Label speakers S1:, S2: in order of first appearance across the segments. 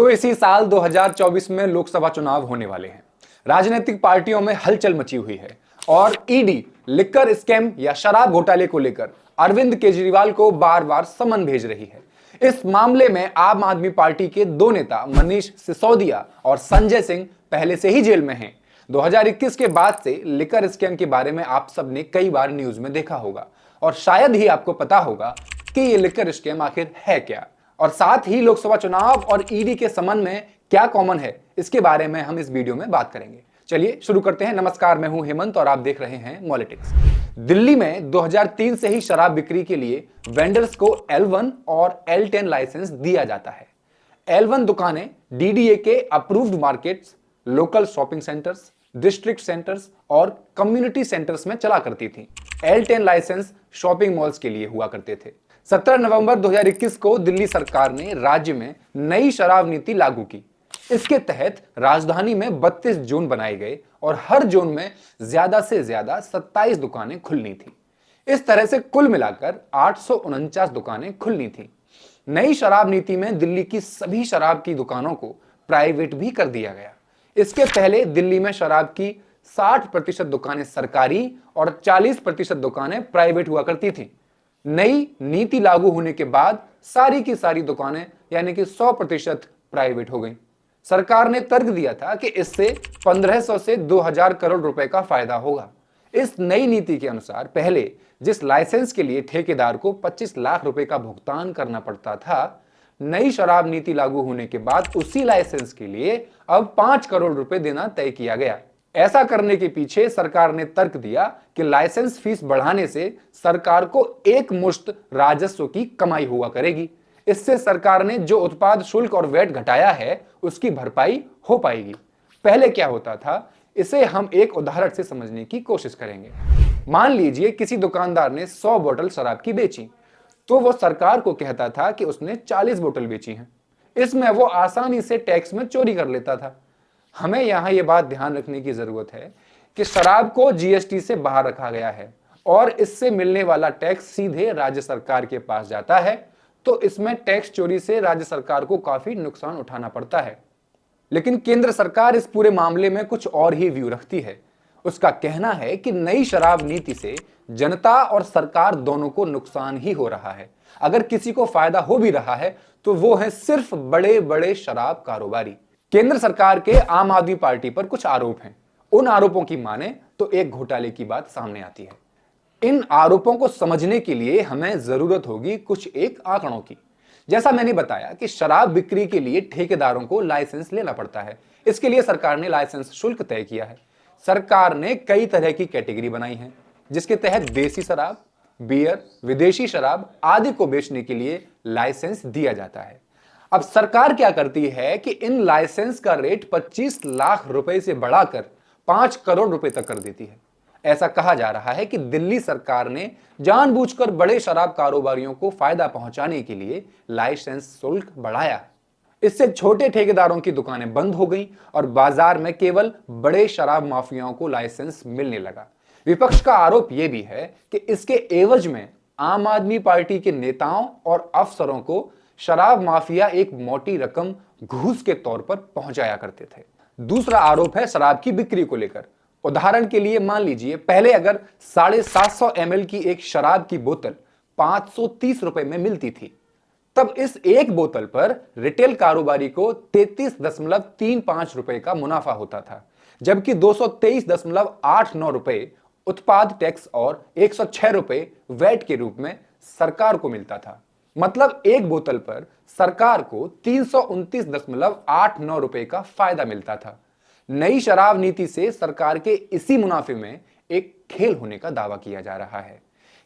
S1: तो इसी साल 2024 में लोकसभा चुनाव होने वाले हैं। राजनीतिक पार्टियों में हलचल मची हुई है और ईडी लिकर स्कैम या शराब घोटाले को लेकर अरविंद केजरीवाल को बार बार समन भेज रही है। इस मामले में आम आदमी पार्टी के दो नेता मनीष सिसोदिया और संजय सिंह पहले से ही जेल में हैं। 2021 के बाद से लिकर स्कैम के बारे में आप सबने कई बार न्यूज में देखा होगा और शायद ही आपको पता होगा कि ये लिकर स्कैम आखिर है क्या, और साथ ही लोकसभा चुनाव और ईडी के संबंध में क्या कॉमन है, इसके बारे में हम इस वीडियो में बात करेंगे। चलिए शुरू करते हैं। नमस्कार, मैं हूं हेमंत और आप देख रहे हैं मॉलिटिक्स। दिल्ली में 2003 से ही शराब बिक्री के लिए वेंडर्स को L1 और L10 लाइसेंस दिया जाता है। L1 दुकानें DDA के approved markets, local shopping centres, district centres और कम्युनिटी सेंटर्स में चला करती थी। L10 लाइसेंस शॉपिंग मॉल्स के लिए हुआ करते थे। 17 नवंबर 2021 को दिल्ली सरकार ने राज्य में नई शराब नीति लागू की। इसके तहत राजधानी में 32 जोन बनाए गए और हर जोन में ज्यादा से ज्यादा 27 दुकानें खुलनी थी। इस तरह से कुल मिलाकर 849 दुकानें खुलनी थी। नई शराब नीति में दिल्ली की सभी शराब की दुकानों को प्राइवेट भी कर दिया गया। इसके पहले दिल्ली में शराब की 60% दुकानें सरकारी और 40% दुकानें प्राइवेट हुआ करती थीं। नई नीति लागू होने के बाद सारी की सारी दुकानें यानी कि 100% प्राइवेट हो गईं। सरकार ने तर्क दिया था कि इससे 1500 से 2000 करोड़ रुपए का फायदा होगा। इस नई नीति के अनुसार पहले जिस लाइसेंस के लिए ठेकेदार को 25 लाख रुपए का भुगतान करना पड़ता था, नई शराब नीति लागू होने के बाद उसी लाइसेंस के लिए अब 5 करोड़ रुपए देना तय किया गया। ऐसा करने के पीछे सरकार ने तर्क दिया कि लाइसेंस फीस बढ़ाने से सरकार को एक मुश्त राजस्व की कमाई हुआ करेगी। इससे सरकार ने जो उत्पाद शुल्क और वैट घटाया है उसकी भरपाई हो पाएगी। पहले क्या होता था, इसे हम एक उदाहरण से समझने की कोशिश करेंगे। मान लीजिए किसी दुकानदार ने 100 बोतल शराब की बेची, तो वो सरकार को कहता था कि उसने 40 बोतल बेची हैं। इसमें वो आसानी से टैक्स में चोरी कर लेता था। हमें यहां यह बात ध्यान रखने की जरूरत है कि शराब को GST से बाहर रखा गया है और इससे मिलने वाला टैक्स सीधे राज्य सरकार के पास जाता है, तो इसमें टैक्स चोरी से राज्य सरकार को काफी नुकसान उठाना पड़ता है। लेकिन केंद्र सरकार इस पूरे मामले में कुछ और ही व्यू रखती है। उसका कहना है कि नई शराब नीति से जनता और सरकार दोनों को नुकसान ही हो रहा है। अगर किसी को फायदा हो भी रहा है तो वो है सिर्फ बड़े बड़े शराब कारोबारी। केंद्र सरकार के आम आदमी पार्टी पर कुछ आरोप हैं। उन आरोपों की माने तो एक घोटाले की बात सामने आती है। इन आरोपों को समझने के लिए हमें जरूरत होगी कुछ एक आंकड़ों की। जैसा मैंने बताया कि शराब बिक्री के लिए ठेकेदारों को लाइसेंस लेना पड़ता है। इसके लिए सरकार ने लाइसेंस शुल्क तय किया है। सरकार ने कई तरह की कैटेगरी बनाई है जिसके तहत देसी शराब, बियर, विदेशी शराब आदि को बेचने के लिए लाइसेंस दिया जाता है। अब सरकार क्या करती है कि इन लाइसेंस का रेट 25 लाख रुपए से बढ़ाकर 5 करोड़ रुपए तक कर देती है। ऐसा कहा जा रहा है कि दिल्ली सरकार ने जानबूझकर बड़े शराब कारोबारियों को फायदा पहुंचाने के लिए लाइसेंस शुल्क बढ़ाया। इससे छोटे ठेकेदारों की दुकानें बंद हो गईं और बाजार में केवल बड़े शराब माफियाओं को लाइसेंस मिलने लगा। विपक्ष का आरोप यह भी है कि इसके एवज में आम आदमी पार्टी के नेताओं और अफसरों को शराब माफिया एक मोटी रकम घूस के तौर पर पहुंचाया करते थे। दूसरा आरोप है शराब की बिक्री को लेकर। उदाहरण के लिए मान लीजिए पहले अगर 750 ml की एक शराब की बोतल 530 रुपए में मिलती थी, तब इस एक बोतल पर रिटेल कारोबारी को 33.35 रुपए का मुनाफा होता था, जबकि 223.89 रुपए उत्पाद टैक्स और 106 रुपए वैट के रूप में सरकार को मिलता था। मतलब एक बोतल पर सरकार को 329.89 रुपए का फायदा मिलता था। नई शराब नीति से सरकार के इसी मुनाफे में एक खेल होने का दावा किया जा रहा है।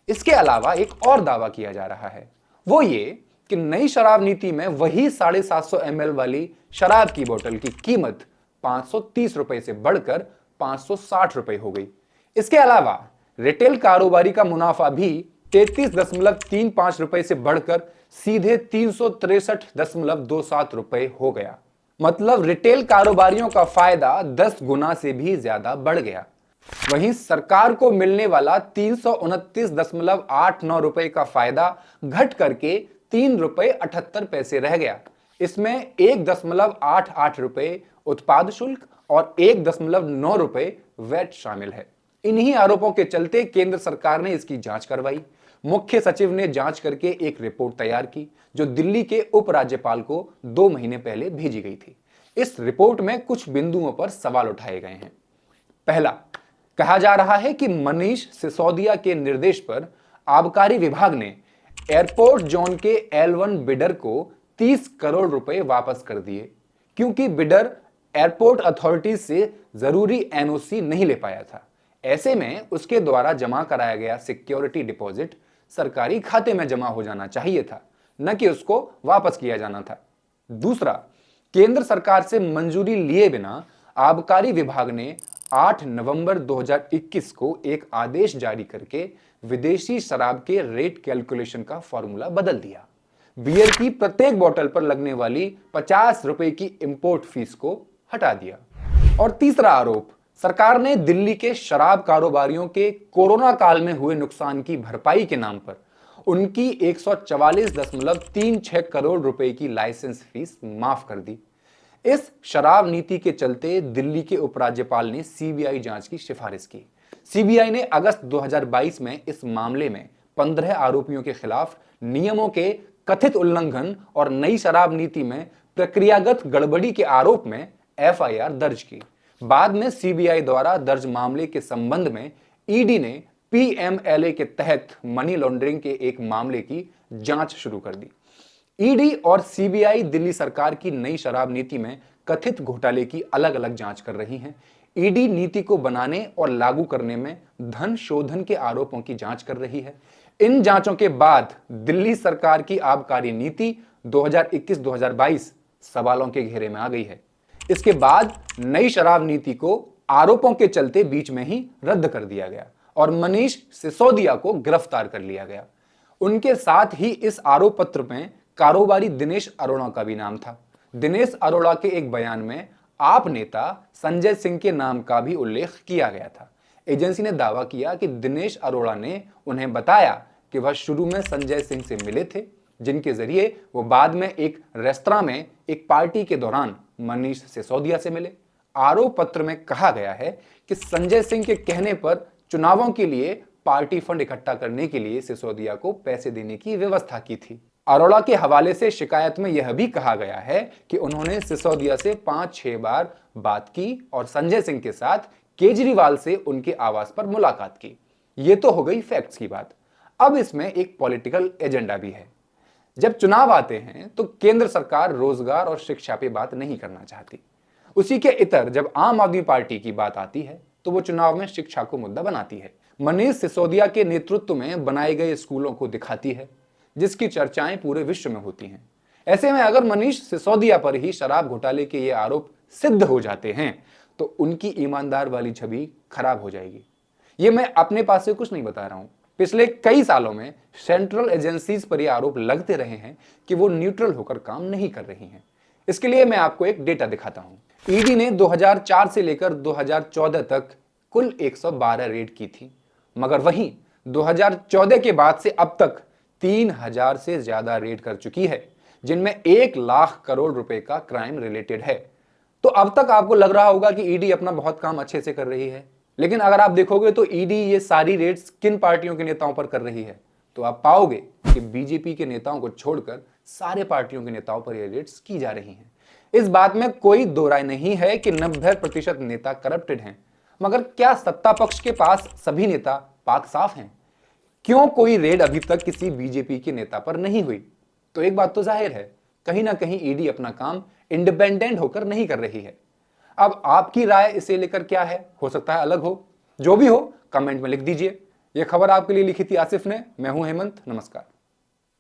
S1: इसके अलावा एक और दावा किया जा रहा है, वो ये कि नई शराब नीति में वही 750 ml वाली शराब की बोतल की कीमत 530 रुपए से बढ़कर 560 रुपए हो गई। इसके अलावा रिटेल कारोबारी का मुनाफा भी 33.35 रुपए से बढ़कर सीधे 363.27 रुपए हो गया। मतलब रिटेल कारोबारियों का फायदा 10 गुना से भी ज्यादा बढ़ गया। वहीं सरकार को मिलने वाला 329.89 रुपए का फायदा घट करके 3 रुपए 78 पैसे रह गया। इसमें 1.88 रुपए उत्पाद शुल्क और 1.9 रुपए वैट शामिल है। इन्हीं आरोपों के चलते केंद्र सरकार ने इसकी जांच करवाई। मुख्य सचिव ने जांच करके एक रिपोर्ट तैयार की जो दिल्ली के उपराज्यपाल को 2 महीने पहले भेजी गई थी। इस रिपोर्ट में कुछ बिंदुओं पर सवाल उठाए गए हैं। पहला, कहा जा रहा है कि मनीष सिसोदिया के निर्देश पर आबकारी विभाग ने एयरपोर्ट जोन के L1 बिडर को 30 करोड़ रुपए वापस कर दिए क्योंकि बिडर एयरपोर्ट अथॉरिटी से जरूरी एनओसी नहीं ले पाया था। ऐसे में उसके द्वारा जमा कराया गया सिक्योरिटी डिपॉजिट सरकारी खाते में जमा हो जाना चाहिए था, न कि उसको वापस किया जाना था। दूसरा, केंद्र सरकार से मंजूरी लिए बिना आबकारी विभाग ने 8 नवंबर 2021 को एक आदेश जारी करके विदेशी शराब के रेट कैलकुलेशन का फॉर्मूला बदल दिया। बियर की प्रत्येक बोतल पर लगने वाली 50 रुपए की इंपोर्ट फीस को हटा दिया। और तीसरा आरोप, सरकार ने दिल्ली के शराब कारोबारियों के कोरोना काल में हुए नुकसान की भरपाई के नाम पर उनकी 144.36 करोड़ रुपए की लाइसेंस फीस माफ कर दी। इस शराब नीति के चलते दिल्ली के उपराज्यपाल ने सीबीआई जांच की सिफारिश की। सीबीआई ने अगस्त 2022 में इस मामले में 15 आरोपियों के खिलाफ नियमों के कथित उल्लंघन और नई शराब नीति में प्रक्रियागत गड़बड़ी के आरोप में एफआईआर दर्ज की। बाद में सीबीआई द्वारा दर्ज मामले के संबंध में ईडी ने पीएमएलए के तहत मनी लॉन्ड्रिंग के एक मामले की जांच शुरू कर दी। ईडी और सीबीआई दिल्ली सरकार की नई शराब नीति में कथित घोटाले की अलग अलग जांच कर रही हैं। ईडी नीति को बनाने और लागू करने में धन शोधन के आरोपों की जांच कर रही है। इन जांचों के बाद दिल्ली सरकार की आबकारी नीति 2021-2022 सवालों के घेरे में आ गई है। इसके बाद नई शराब नीति को आरोपों के चलते बीच में ही रद्द कर दिया गया और मनीष सिसोदिया को गिरफ्तार कर लिया गया। उनके साथ ही इस आरोप पत्र में कारोबारी दिनेश अरोड़ा का भी नाम था। दिनेश अरोड़ा के एक बयान में आप नेता संजय सिंह के नाम का भी उल्लेख किया गया था। एजेंसी ने दावा किया कि दिनेश अरोड़ा ने उन्हें बताया कि वह शुरू में संजय सिंह से मिले थे, जिनके जरिए वो बाद में एक रेस्तरां में एक पार्टी के दौरान मनीष सिसोदिया से मिले। आरोप पत्र में कहा गया है कि संजय सिंह के कहने पर चुनावों के लिए पार्टी फंड इकट्ठा करने के लिए सिसोदिया को पैसे देने की व्यवस्था की थी। अरोड़ा के हवाले से शिकायत में यह भी कहा गया है कि उन्होंने सिसोदिया से 5-6 बार बात की और संजय सिंह के साथ केजरीवाल से उनके आवास पर मुलाकात की। ये तो हो गई फैक्ट्स की बात। अब इसमें एक पॉलिटिकल एजेंडा भी है। जब चुनाव आते हैं तो केंद्र सरकार रोजगार और शिक्षा पे बात नहीं करना चाहती। उसी के इतर जब आम आदमी पार्टी की बात आती है तो वो चुनाव में शिक्षा को मुद्दा बनाती है। मनीष सिसोदिया के नेतृत्व में बनाए गए स्कूलों को दिखाती है, जिसकी चर्चाएं पूरे विश्व में होती हैं। ऐसे में अगर मनीष सिसोदिया पर ही शराब घोटाले के ये आरोप सिद्ध हो जाते हैं तो उनकी ईमानदार वाली छवि खराब हो जाएगी। ये मैं अपने पास से कुछ नहीं बता रहा हूं। पिछले कई सालों में सेंट्रल एजेंसीज पर यह आरोप लगते रहे हैं कि वो न्यूट्रल होकर काम नहीं कर रही हैं। इसके लिए मैं आपको एक डेटा दिखाता हूं। ईडी ने 2004 से लेकर 2014 तक कुल 112 रेड की थी, मगर वहीं 2014 के बाद से अब तक 3000 से ज्यादा रेड कर चुकी है, जिनमें 1 लाख करोड़ रुपए का क्राइम रिलेटेड है। तो अब तक आपको लग रहा होगा कि ईडी अपना बहुत काम अच्छे से कर रही है, लेकिन अगर आप देखोगे तो ईडी ये सारी रेड्स किन पार्टियों के नेताओं पर कर रही है, तो आप पाओगे कि बीजेपी के नेताओं को छोड़कर सारे पार्टियों के नेताओं पर ये रेड्स की जा रही हैं। इस बात में कोई दो राय नहीं है कि 90% नेता करप्टेड हैं, मगर क्या सत्ता पक्ष के पास सभी नेता पाक साफ हैं? क्यों कोई रेड अभी तक किसी बीजेपी के नेता पर नहीं हुई? तो एक बात तो जाहिर है, कहीं ना कहीं ईडी अपना काम इंडिपेंडेंट होकर नहीं कर रही है। अब आपकी राय इसे लेकर क्या है? हो सकता है अलग हो। जो भी हो कमेंट में लिख दीजिए। यह खबर आपके लिए लिखी थी आसिफ ने। मैं हूं हेमंत। नमस्कार।